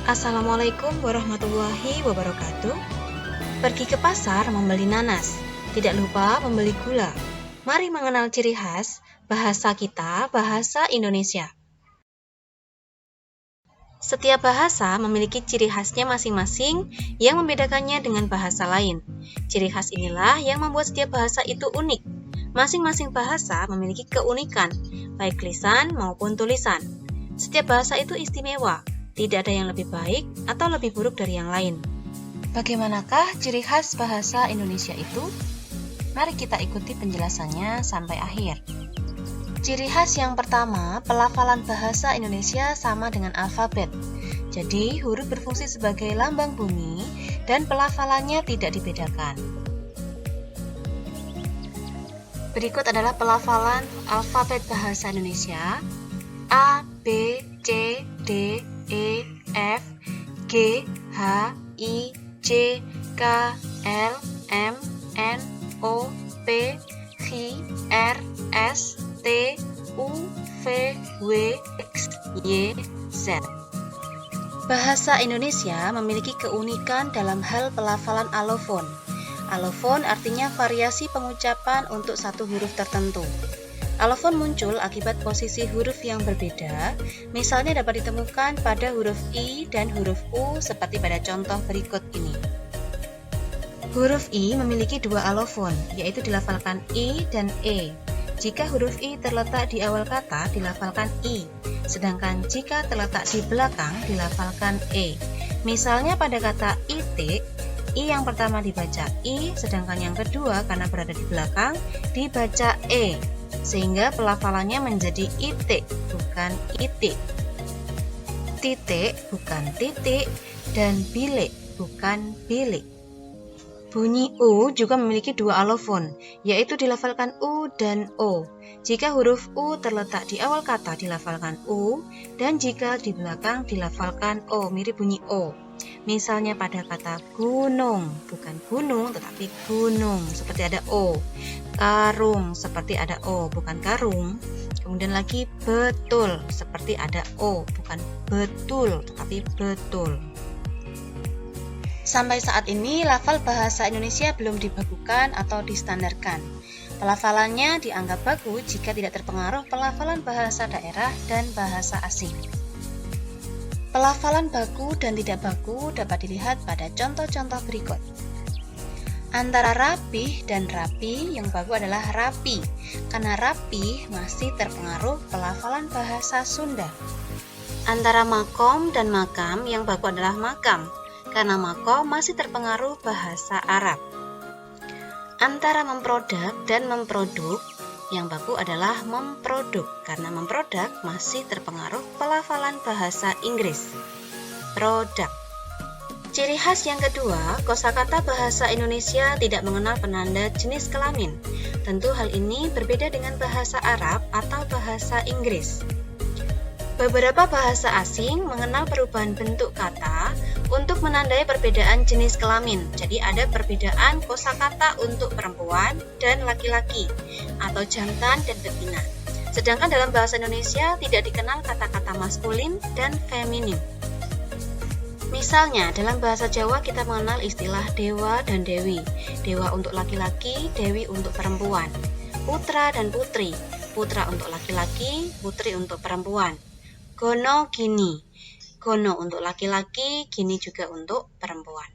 Assalamualaikum warahmatullahi wabarakatuh. Pergi ke pasar membeli nanas, tidak lupa membeli gula. Mari mengenal ciri khas bahasa kita, bahasa Indonesia. Setiap bahasa memiliki ciri khasnya masing-masing yang membedakannya dengan bahasa lain. Ciri khas inilah yang membuat setiap bahasa itu unik. Masing-masing bahasa memiliki keunikan, baik lisan maupun tulisan. Setiap bahasa itu istimewa. Tidak ada yang lebih baik atau lebih buruk dari yang lain. Bagaimanakah ciri khas bahasa Indonesia itu? Mari kita ikuti penjelasannya sampai akhir. Ciri khas yang pertama, pelafalan bahasa Indonesia sama dengan alfabet. Jadi, huruf berfungsi sebagai lambang bumi dan pelafalannya tidak dibedakan. Berikut adalah pelafalan alfabet bahasa Indonesia. A, B, C, D, E, F, G, H, I, J, K, L, M, N, O, P, Q, R, S, T, U, V, W, X, Y, Z. Bahasa Indonesia memiliki keunikan dalam hal pelafalan alofon. Alofon artinya variasi pengucapan untuk satu huruf tertentu. Alofon muncul akibat posisi huruf yang berbeda, misalnya dapat ditemukan pada huruf I dan huruf U seperti pada contoh berikut ini. Huruf I memiliki dua alofon, yaitu dilafalkan I dan E. Jika huruf I terletak di awal kata, dilafalkan I, sedangkan jika terletak di belakang, dilafalkan E. Misalnya pada kata itik, I yang pertama dibaca I, sedangkan yang kedua karena berada di belakang, dibaca E. Sehingga pelafalannya menjadi itik, bukan itik. Titik, bukan titik, dan bilik, bukan bilik. Bunyi U juga memiliki dua alofon, yaitu dilafalkan U dan O. Jika huruf U terletak di awal kata, dilafalkan U, dan jika di belakang, dilafalkan O, mirip bunyi O. Misalnya pada kata gunung, bukan gunung, tetapi gunung, seperti ada O. Karung, seperti ada O, bukan karung. Kemudian lagi betul, seperti ada O, bukan betul, tetapi betul. Sampai saat ini, lafal bahasa Indonesia belum dibakukan atau distandarkan. Pelafalannya dianggap baku jika tidak terpengaruh pelafalan bahasa daerah dan bahasa asing. Pelafalan baku dan tidak baku dapat dilihat pada contoh-contoh berikut. Antara rapih dan rapi, yang baku adalah rapi, karena rapih masih terpengaruh pelafalan bahasa Sunda. Antara makom dan makam, yang baku adalah makam, karena makom masih terpengaruh bahasa Arab. Antara memprodak dan memproduk, yang baku adalah memproduk, karena memproduk masih terpengaruh pelafalan bahasa Inggris. Produk. Ciri khas yang kedua, kosakata bahasa Indonesia tidak mengenal penanda jenis kelamin. Tentu hal ini berbeda dengan bahasa Arab atau bahasa Inggris. Beberapa bahasa asing mengenal perubahan bentuk kata untuk menandai perbedaan jenis kelamin. Jadi ada perbedaan kosakata untuk perempuan dan laki-laki, atau jantan dan betina. Sedangkan dalam bahasa Indonesia tidak dikenal kata-kata maskulin dan feminin. Misalnya, dalam bahasa Jawa kita mengenal istilah dewa dan dewi. Dewa untuk laki-laki, dewi untuk perempuan. Putra dan putri. Putra untuk laki-laki, putri untuk perempuan. Gono, gini. Gono untuk laki-laki, gini juga untuk perempuan.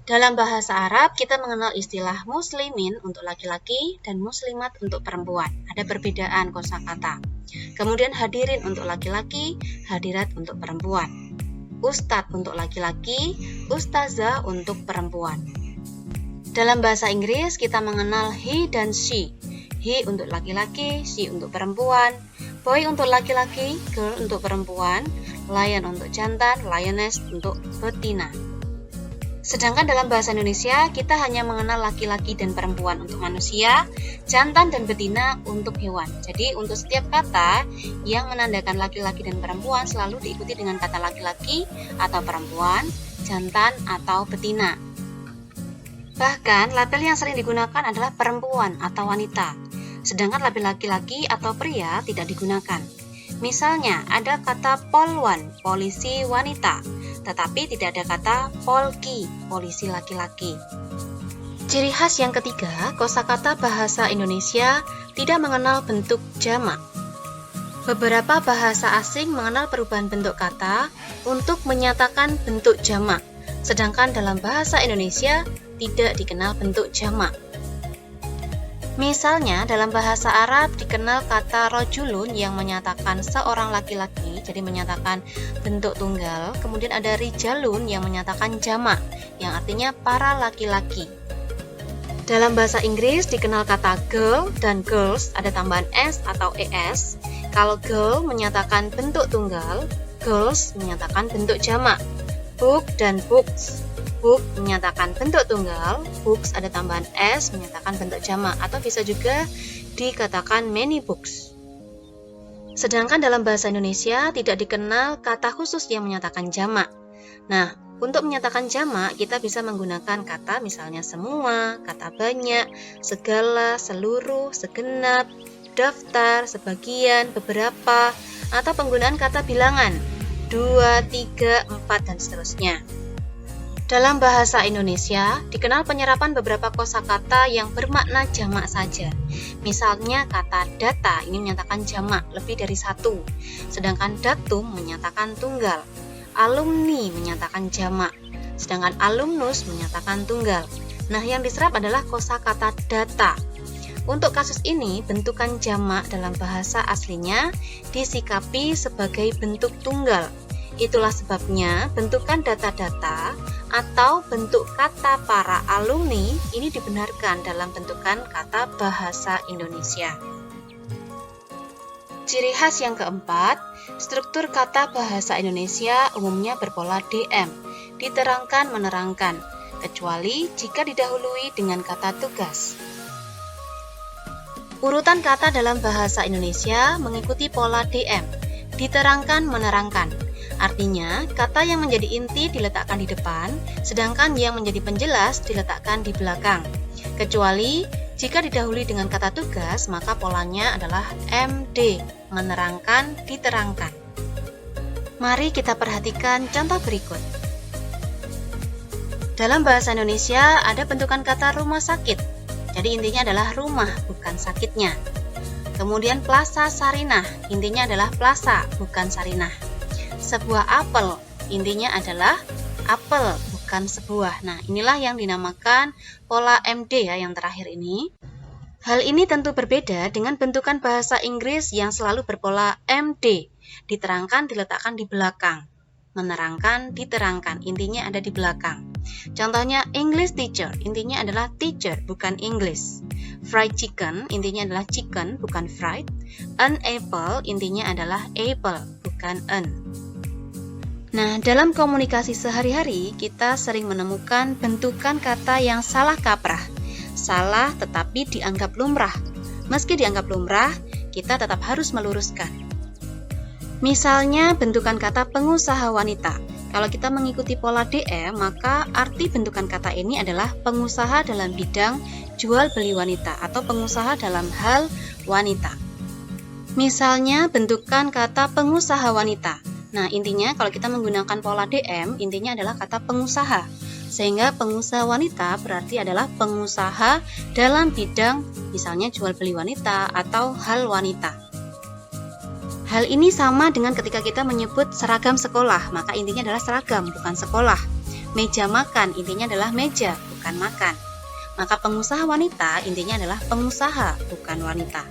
Dalam bahasa Arab, kita mengenal istilah muslimin untuk laki-laki dan muslimat untuk perempuan. Ada perbedaan kosakata. Kemudian hadirin untuk laki-laki, hadirat untuk perempuan. Ustadz untuk laki-laki, ustazah untuk perempuan. Dalam bahasa Inggris, kita mengenal he dan she. He untuk laki-laki, she untuk perempuan. Boy untuk laki-laki, girl untuk perempuan. Lion untuk jantan, lioness untuk betina. Sedangkan dalam bahasa Indonesia, kita hanya mengenal laki-laki dan perempuan untuk manusia, jantan dan betina untuk hewan. Jadi untuk setiap kata yang menandakan laki-laki dan perempuan selalu diikuti dengan kata laki-laki atau perempuan, jantan atau betina. Bahkan label yang sering digunakan adalah perempuan atau wanita, sedangkan label laki-laki atau pria tidak digunakan. Misalnya ada kata polwan, polisi wanita, tetapi tidak ada kata polki, polisi laki-laki. Ciri khas yang ketiga, kosakata bahasa Indonesia tidak mengenal bentuk jamak. Beberapa bahasa asing mengenal perubahan bentuk kata untuk menyatakan bentuk jamak, sedangkan dalam bahasa Indonesia tidak dikenal bentuk jamak. Misalnya, dalam bahasa Arab dikenal kata rojulun yang menyatakan seorang laki-laki, jadi menyatakan bentuk tunggal. Kemudian ada rijalun yang menyatakan jamak, yang artinya para laki-laki. Dalam bahasa Inggris dikenal kata girl dan girls, ada tambahan s atau es. Kalau girl menyatakan bentuk tunggal, girls menyatakan bentuk jamak. Book dan books, book menyatakan bentuk tunggal, books ada tambahan s menyatakan bentuk jamak, atau bisa juga dikatakan many books. Sedangkan dalam bahasa Indonesia tidak dikenal kata khusus yang menyatakan jamak. Nah, untuk menyatakan jamak kita bisa menggunakan kata misalnya semua, kata banyak, segala, seluruh, segenap, daftar, sebagian, beberapa, atau penggunaan kata bilangan 2, 3, 4, dan seterusnya. Dalam bahasa Indonesia, dikenal penyerapan beberapa kosakata yang bermakna jamak saja. Misalnya kata data ini menyatakan jamak lebih dari satu, sedangkan datum menyatakan tunggal. Alumni menyatakan jamak, sedangkan alumnus menyatakan tunggal. Nah, yang diserap adalah kosakata data. Untuk kasus ini, bentukan jamak dalam bahasa aslinya disikapi sebagai bentuk tunggal. Itulah sebabnya bentukan data-data atau bentuk kata para alumni ini dibenarkan dalam bentukan kata bahasa Indonesia. Ciri khas yang keempat, struktur kata bahasa Indonesia umumnya berpola DM, diterangkan menerangkan, kecuali jika didahului dengan kata tugas. Urutan kata dalam bahasa Indonesia mengikuti pola DM, diterangkan menerangkan. Artinya, kata yang menjadi inti diletakkan di depan, sedangkan yang menjadi penjelas diletakkan di belakang. Kecuali jika didahului dengan kata tugas, maka polanya adalah MD, menerangkan, diterangkan. Mari kita perhatikan contoh berikut. Dalam bahasa Indonesia ada bentukan kata rumah sakit. Jadi intinya adalah rumah, bukan sakitnya. Kemudian plaza Sarinah, intinya adalah plaza, bukan Sarinah. Sebuah apel, intinya adalah apel, bukan sebuah. Nah, inilah yang dinamakan pola MD ya, yang terakhir ini. Hal ini tentu berbeda dengan bentukan bahasa Inggris yang selalu berpola MD, diterangkan, diletakkan di belakang. Menerangkan, diterangkan, intinya ada di belakang. Contohnya English teacher, intinya adalah teacher, bukan English. Fried chicken, intinya adalah chicken, bukan fried. An apple, intinya adalah apple, bukan an. Nah, dalam komunikasi sehari-hari, kita sering menemukan bentukan kata yang salah kaprah. Salah tetapi dianggap lumrah. Meski dianggap lumrah, kita tetap harus meluruskan. Misalnya bentukan kata pengusaha wanita. Kalau kita mengikuti pola DM, maka arti bentukan kata ini adalah pengusaha dalam bidang jual beli wanita atau pengusaha dalam hal wanita. Misalnya bentukan kata pengusaha wanita. Nah, intinya kalau kita menggunakan pola DM, intinya adalah kata pengusaha. Sehingga pengusaha wanita berarti adalah pengusaha dalam bidang misalnya jual beli wanita atau hal wanita. Hal ini sama dengan ketika kita menyebut seragam sekolah, maka intinya adalah seragam, bukan sekolah. Meja makan, intinya adalah meja, bukan makan. Maka pengusaha wanita, intinya adalah pengusaha, bukan wanita.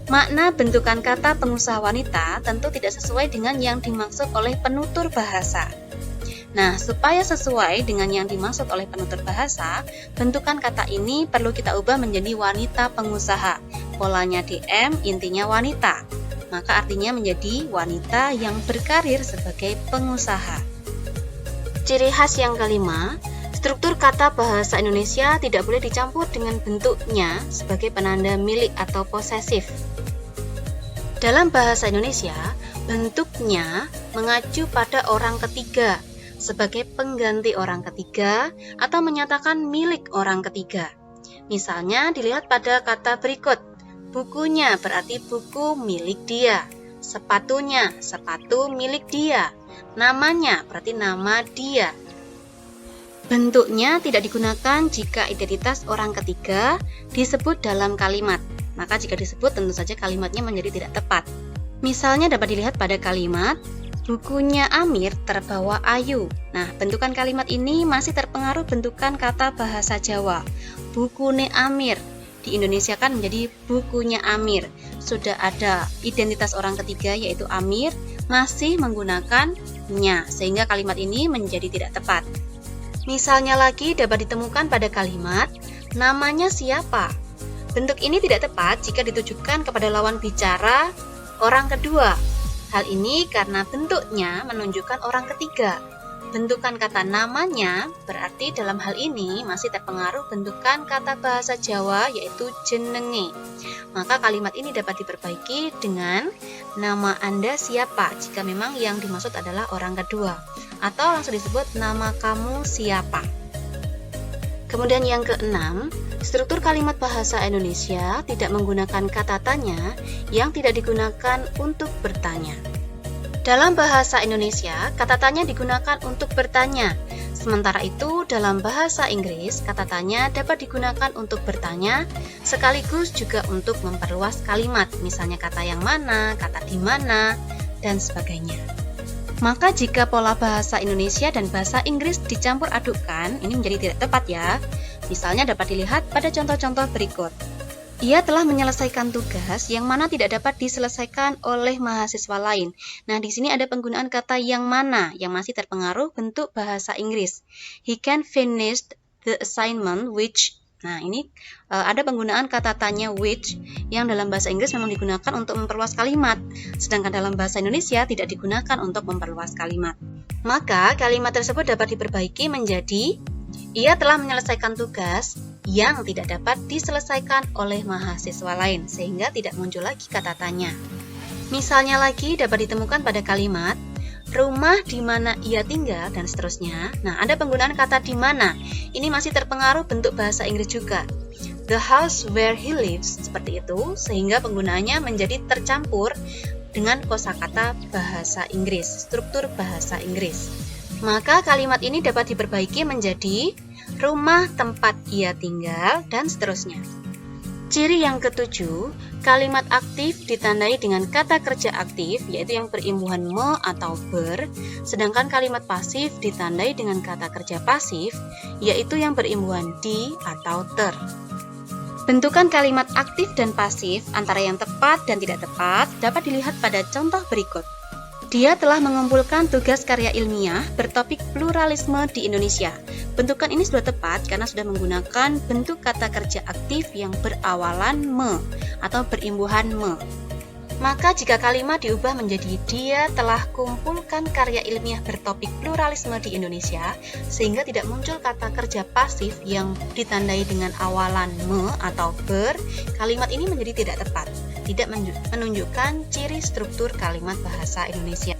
Makna bentukan kata pengusaha wanita tentu tidak sesuai dengan yang dimaksud oleh penutur bahasa. Nah, supaya sesuai dengan yang dimaksud oleh penutur bahasa, bentukan kata ini perlu kita ubah menjadi wanita pengusaha. Polanya DM, intinya wanita. Maka artinya menjadi wanita yang berkarir sebagai pengusaha. Ciri khas yang kelima, struktur kata bahasa Indonesia tidak boleh dicampur dengan bentuknya sebagai penanda milik atau posesif. Dalam bahasa Indonesia, bentuknya mengacu pada orang ketiga sebagai pengganti orang ketiga atau menyatakan milik orang ketiga. Misalnya dilihat pada kata berikut. Bukunya berarti buku milik dia. Sepatunya, sepatu milik dia. namanya, berarti nama dia. Bentuknya tidak digunakan jika identitas orang ketiga disebut dalam kalimat. Maka jika disebut tentu saja kalimatnya menjadi tidak tepat. Misalnya dapat dilihat pada kalimat bukunya Amir terbawa ayu. Nah, bentukan kalimat ini masih terpengaruh bentukan kata bahasa Jawa. Bukune Amir. Di Indonesia kan menjadi bukunya Amir. Sudah ada identitas orang ketiga yaitu Amir, masih menggunakan nya, sehingga kalimat ini menjadi tidak tepat. Misalnya lagi dapat ditemukan pada kalimat namanya siapa. Bentuk ini tidak tepat jika ditujukan kepada lawan bicara orang kedua. Hal ini karena bentuknya menunjukkan orang ketiga. Bentukan kata namanya berarti dalam hal ini masih terpengaruh bentukan kata bahasa Jawa yaitu jenenge. Maka kalimat ini dapat diperbaiki dengan nama Anda siapa jika memang yang dimaksud adalah orang kedua. Atau langsung disebut nama kamu siapa. Kemudian yang keenam, struktur kalimat bahasa Indonesia tidak menggunakan kata tanya yang tidak digunakan untuk bertanya. Dalam bahasa Indonesia, kata tanya digunakan untuk bertanya. Sementara itu, dalam bahasa Inggris, kata tanya dapat digunakan untuk bertanya, sekaligus juga untuk memperluas kalimat, misalnya kata yang mana, kata di mana, dan sebagainya. Maka jika pola bahasa Indonesia dan bahasa Inggris dicampur adukkan, ini menjadi tidak tepat ya. Misalnya dapat dilihat pada contoh-contoh berikut. Ia telah menyelesaikan tugas yang mana tidak dapat diselesaikan oleh mahasiswa lain. Nah, di sini ada penggunaan kata yang mana yang masih terpengaruh bentuk bahasa Inggris. He can finish the assignment which. Nah, ini ada penggunaan kata tanya which yang dalam bahasa Inggris memang digunakan untuk memperluas kalimat, sedangkan dalam bahasa Indonesia tidak digunakan untuk memperluas kalimat. Maka kalimat tersebut dapat diperbaiki menjadi ia telah menyelesaikan tugas yang tidak dapat diselesaikan oleh mahasiswa lain, sehingga tidak muncul lagi kata tanya. Misalnya lagi dapat ditemukan pada kalimat rumah di mana ia tinggal dan seterusnya. Nah, ada penggunaan kata di mana. Ini masih terpengaruh bentuk bahasa Inggris juga. The house where he lives, seperti itu, sehingga penggunaannya menjadi tercampur dengan kosakata bahasa Inggris, struktur bahasa Inggris. Maka kalimat ini dapat diperbaiki menjadi rumah tempat ia tinggal dan seterusnya. Ciri yang ketujuh, kalimat aktif ditandai dengan kata kerja aktif, yaitu yang berimbuhan me atau ber, sedangkan kalimat pasif ditandai dengan kata kerja pasif, yaitu yang berimbuhan di atau ter. Bentukan kalimat aktif dan pasif antara yang tepat dan tidak tepat dapat dilihat pada contoh berikut. Dia telah mengumpulkan tugas karya ilmiah bertopik pluralisme di Indonesia. Bentukan ini sudah tepat karena sudah menggunakan bentuk kata kerja aktif yang berawalan me atau berimbuhan me. Maka jika kalimat diubah menjadi dia telah kumpulkan karya ilmiah bertopik pluralisme di Indonesia, sehingga tidak muncul kata kerja pasif yang ditandai dengan awalan me atau ber, kalimat ini menjadi tidak tepat, tidak menunjukkan ciri struktur kalimat bahasa Indonesia.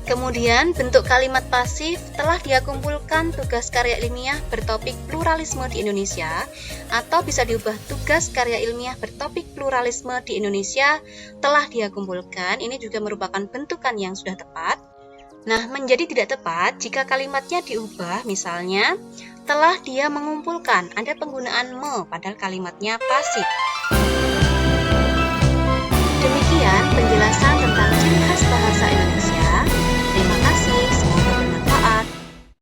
Kemudian bentuk kalimat pasif telah dia kumpulkan tugas karya ilmiah bertopik pluralisme di Indonesia, atau bisa diubah tugas karya ilmiah bertopik pluralisme di Indonesia telah dia kumpulkan. Ini juga merupakan bentukan yang sudah tepat. Nah, menjadi tidak tepat jika kalimatnya diubah, misalnya telah dia mengumpulkan, ada penggunaan me padahal kalimatnya pasif.